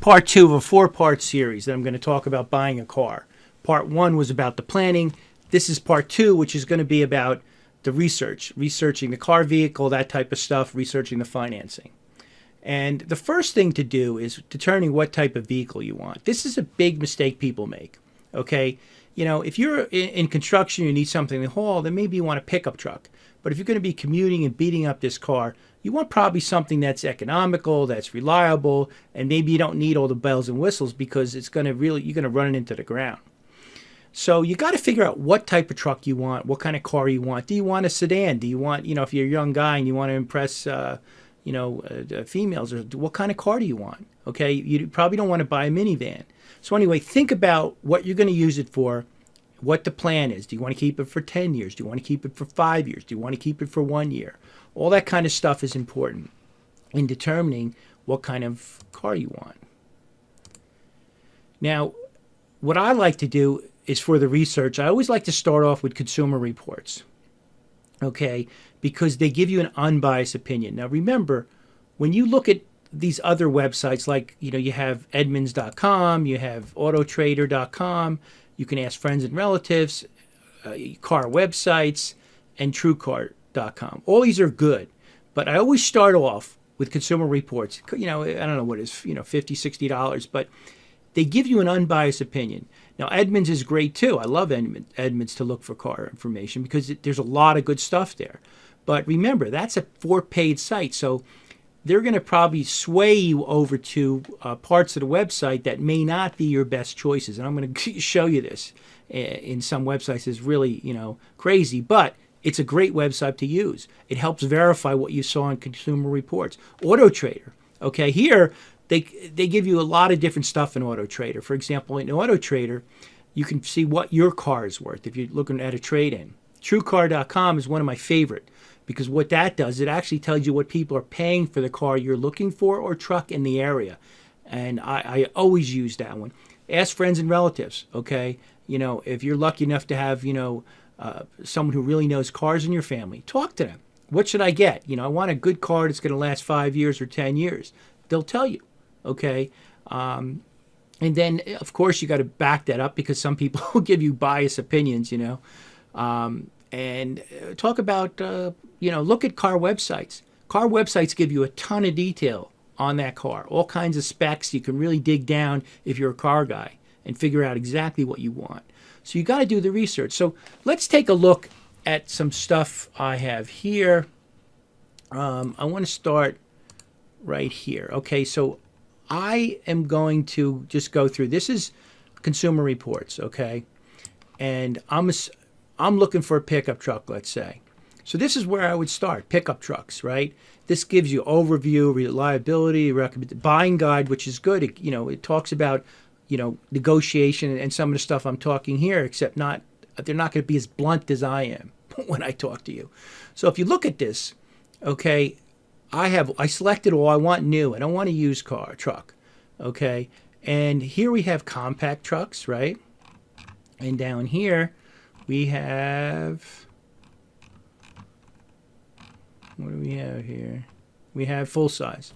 part 2 of a 4-part series that I'm going to talk about buying a car. Part 1 was about the planning. This is part 2, which is going to be about the researching the car, vehicle, that type of stuff, researching the financing. And the first thing to do is determining what type of vehicle you want. This is a big mistake people make, okay? You know, if you're in construction, you need something to haul, then maybe you want a pickup truck. But if you're going to be commuting and beating up this car, you want probably something that's economical, that's reliable, and maybe you don't need all the bells and whistles because it's going to really, you're going to run it into the ground. So you got to figure out what type of truck you want, what kind of car you want. Do you want a sedan? Do you want, you know, if you're a young guy and you want to impress, females, or what kind of car do you want? Okay, you probably don't want to buy a minivan. So anyway, think about what you're going to use it for, what the plan is. Do you want to keep it for 10 years? Do you want to keep it for 5 years? Do you want to keep it for 1 year? All that kind of stuff is important in determining what kind of car you want. Now, what I like to do is for the research, I always like to start off with Consumer Reports, okay, because they give you an unbiased opinion. Now, remember, when you look at these other websites, like, you know, you have Edmunds.com, you have Autotrader.com, you can ask friends and relatives, car websites, and TrueCar.com. All these are good, but I always start off with Consumer Reports. You know, I don't know what it is, you know, $50, $60, but they give you an unbiased opinion. Now, Edmunds is great too. I love Edmunds to look for car information because there's a lot of good stuff there. But remember, that's a for-paid site, so they're going to probably sway you over to parts of the website that may not be your best choices. And I'm going to show you this in some websites. It's really, you know, crazy, but it's a great website to use. It helps verify what you saw in Consumer Reports. AutoTrader, okay, here they give you a lot of different stuff in AutoTrader. For example, in AutoTrader, you can see what your car is worth if you're looking at a trade-in. TrueCar.com is one of my favorite because what that does, it actually tells you what people are paying for the car you're looking for or truck in the area. And I always use that one. Ask friends and relatives, okay? You know, if you're lucky enough to have, you know, someone who really knows cars in your family, talk to them. What should I get? You know, I want a good car that's going to last 5 years or 10 years. They'll tell you, okay? And then, of course, you got to back that up because some people will give you biased opinions, you know. And talk about, you know, look at car websites. Car websites give you a ton of detail on that car, all kinds of specs. You can really dig down if you're a car guy and figure out exactly what you want. So you got to do the research. So let's take a look at some stuff I have here. I want to start right here. Okay, so I am going to just go through. This is Consumer Reports, okay? And I'm looking for a pickup truck, let's say. So this is where I would start, pickup trucks, right? This gives you overview, reliability, buying guide, which is good. It, you know, it talks about, you know, negotiation and some of the stuff I'm talking here, except they're not going to be as blunt as I am when I talk to you. So if you look at this, okay, I selected all. I want new. I don't want a used truck, okay? And here we have compact trucks, right? And down here we have, what do we have here? We have full size.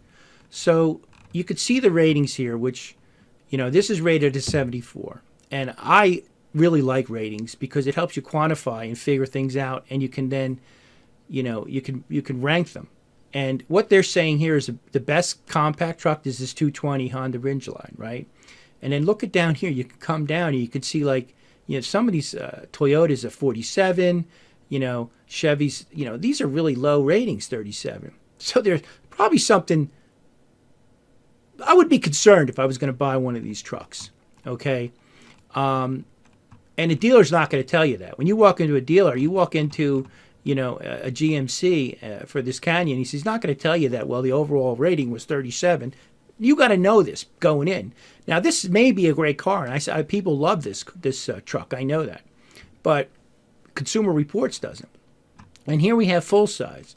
So you could see the ratings here, which, you know, this is rated as 74. And I really like ratings because it helps you quantify and figure things out, and you can then, you know, you can rank them. And what they're saying here is the best compact truck is this 220 Honda Ridgeline, right? And then look at down here. You can come down and you can see, like, you know, some of these Toyotas are 47, you know, Chevys, you know, these are really low ratings, 37. So there's probably something, I would be concerned if I was going to buy one of these trucks, okay? And the dealer's not going to tell you that. When you walk into a dealer, you walk into, you know, a GMC for this Canyon, he's not going to tell you that, well, the overall rating was 37. You got to know this going in. Now, this may be a great car, and people love this truck. I know that. But Consumer Reports doesn't. And here we have full size.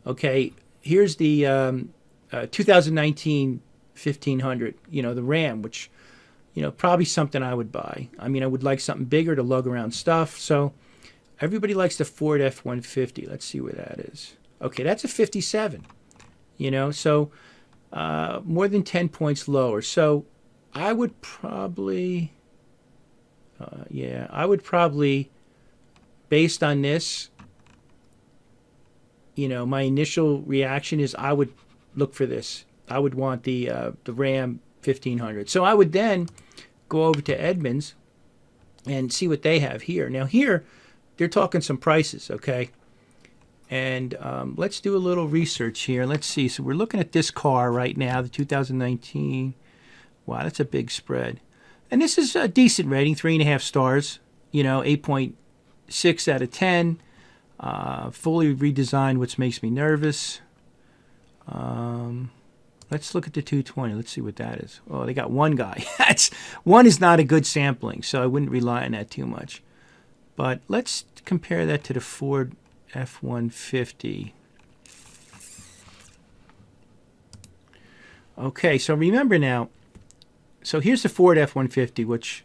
Okay, here's the 2019 1500, you know, the Ram, which, you know, probably something I would buy. I mean, I would like something bigger to lug around stuff. So everybody likes the Ford F-150. Let's see where that is. Okay, that's a 57, you know. So more than 10 points lower. So I would probably, I would probably, based on this, my initial reaction is I would look for this. I would want the Ram 1500. So I would then go over to Edmunds and see what they have here. Now here, they're talking some prices, okay? And let's do a little research here. Let's see. So we're looking at this car right now, the 2019. Wow, that's a big spread. And this is a decent rating, 3.5 stars. 8.6 out of 10. Fully redesigned, which makes me nervous. Let's look at the 220. Let's see what that is. Oh, they got one guy. One is not a good sampling, so I wouldn't rely on that too much. But let's compare that to the Ford F-150. Okay, so remember now. So here's the Ford F-150, which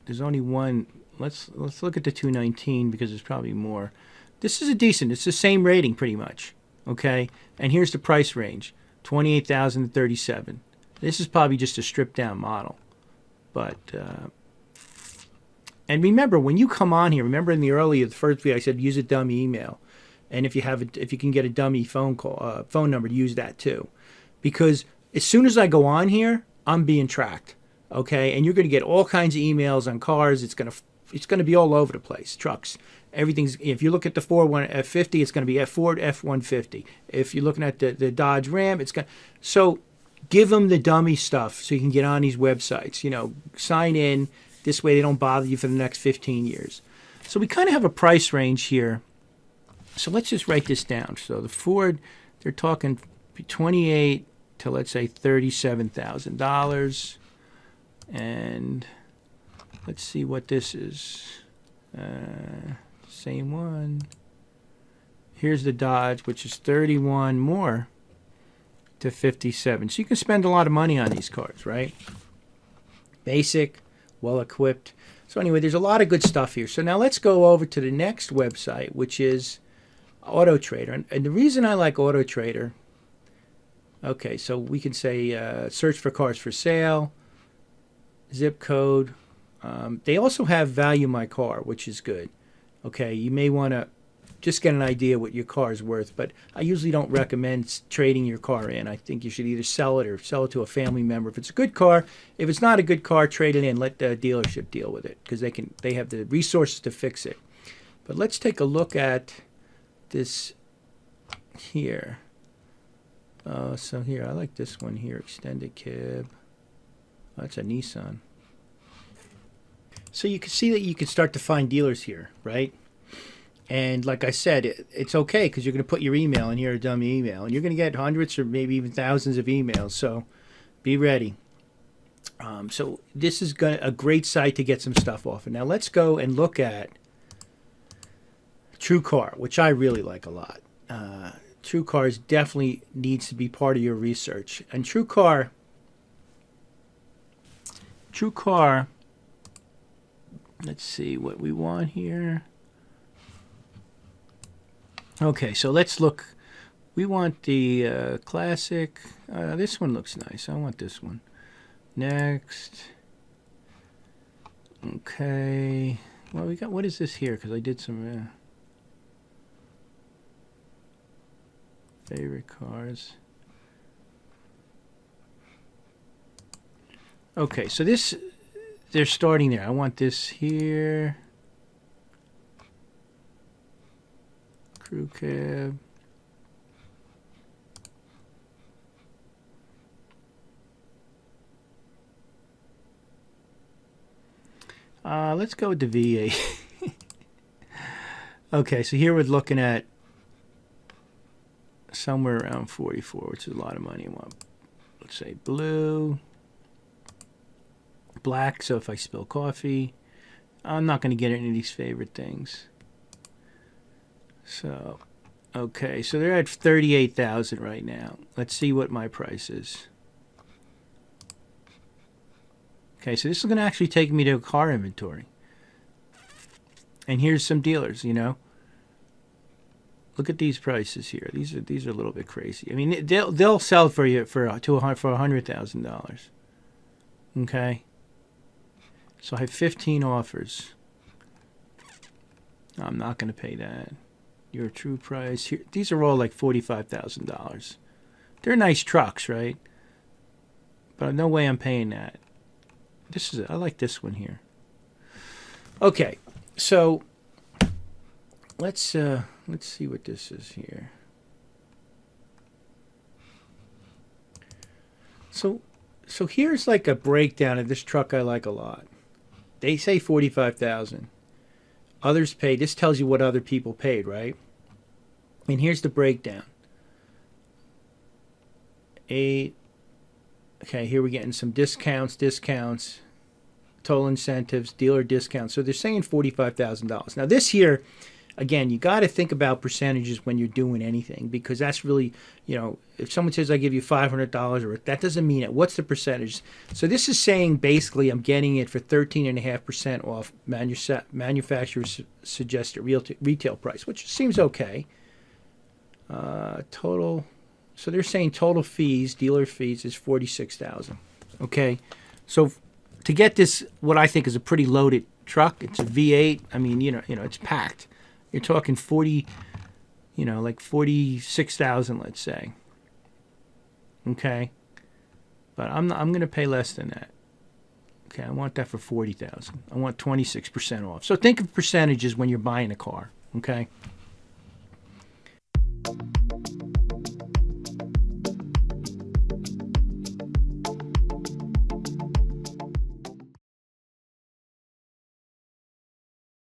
there's only one. Let's look at the 219 because there's probably more. This is a decent. It's the same rating pretty much. Okay, and here's the price range: 28,000 to 37. This is probably just a stripped down model, but. And remember, when you come on here, remember in the first video I said use a dummy email, and if you can get a dummy phone number, use that too, because as soon as I go on here, I'm being tracked, okay? And you're going to get all kinds of emails on cars. It's going to be all over the place. Trucks, everything's. If you look at the Ford F50, it's going to be a Ford F150. If you're looking at the Dodge Ram, it's going. So give them the dummy stuff so you can get on these websites. Sign in. This way they don't bother you for the next 15 years. So we kind of have a price range here. So let's just write this down. So the Ford, they're talking 28 to, let's say, $37,000. And let's see what this is. Same one. Here's the Dodge, which is 31 more to 57. So you can spend a lot of money on these cars, right? Basic. Well equipped. So anyway, there's a lot of good stuff here. So now let's go over to the next website, which is Auto Trader. And the reason I like Auto Trader, okay, so we can say search for cars for sale, zip code. They also have Value My Car, which is good. Okay, you may want to just get an idea what your car is worth, but I usually don't recommend trading your car in. I think you should either sell it or sell it to a family member. If it's a good car, if it's not a good car, trade it in. Let the dealership deal with it because they have the resources to fix it. But let's take a look at this here. So here, I like this one here, extended cab. Oh, that's a Nissan. So you can see that you can start to find dealers here, right? And like I said, it's okay because you're going to put your email in here, a dummy email, and you're going to get hundreds or maybe even thousands of emails. So be ready. So this is a great site to get some stuff off. And now let's go and look at TrueCar, which I really like a lot. TrueCar definitely needs to be part of your research. And TrueCar, let's see what we want here. Okay, so let's look. We want the classic. This one looks nice. I want this one. Next. Okay. Well, we got, what is this here? Because I did some favorite cars. Okay, so this, they're starting there. I want this here. Crew cab. Let's go with the V8. Okay, so here we're looking at somewhere around 44, which is a lot of money. I want, let's say, blue, black, so if I spill coffee, I'm not going to get any of these favorite things. So, okay, so they're at 38,000 right now. Let's see what my price is. Okay, so this is going to actually take me to a car inventory. And here's some dealers, you know. Look at these prices here. These are a little bit crazy. I mean, they'll sell for you for $100,000. Okay. So I have 15 offers. I'm not going to pay that. Your true price here. These are all like $45,000. They're nice trucks, right? But no way I'm paying that. I like this one here. Okay, so let's see what this is here. So here's like a breakdown of this truck I like a lot. They say 45,000. Others paid. This tells you what other people paid, right? And here's the breakdown. 8. Okay, here we're getting some discounts, total incentives, dealer discounts. So they're saying $45,000. Now this here, again, you got to think about percentages when you're doing anything, because that's really, if someone says I give you $500, or that doesn't mean it. What's the percentage? So this is saying basically I'm getting it for 13.5% off manufacturer's suggested retail price, which seems okay. Total. So they're saying total fees, dealer fees, is $46,000. Okay, so to get this, what I think is a pretty loaded truck, it's a V8. I mean, it's packed. You're talking 40, like 46,000, let's say. Okay, but I'm going to pay less than that. Okay, I want that for 40,000. I want 26% off. So think of percentages when you're buying a car. Okay.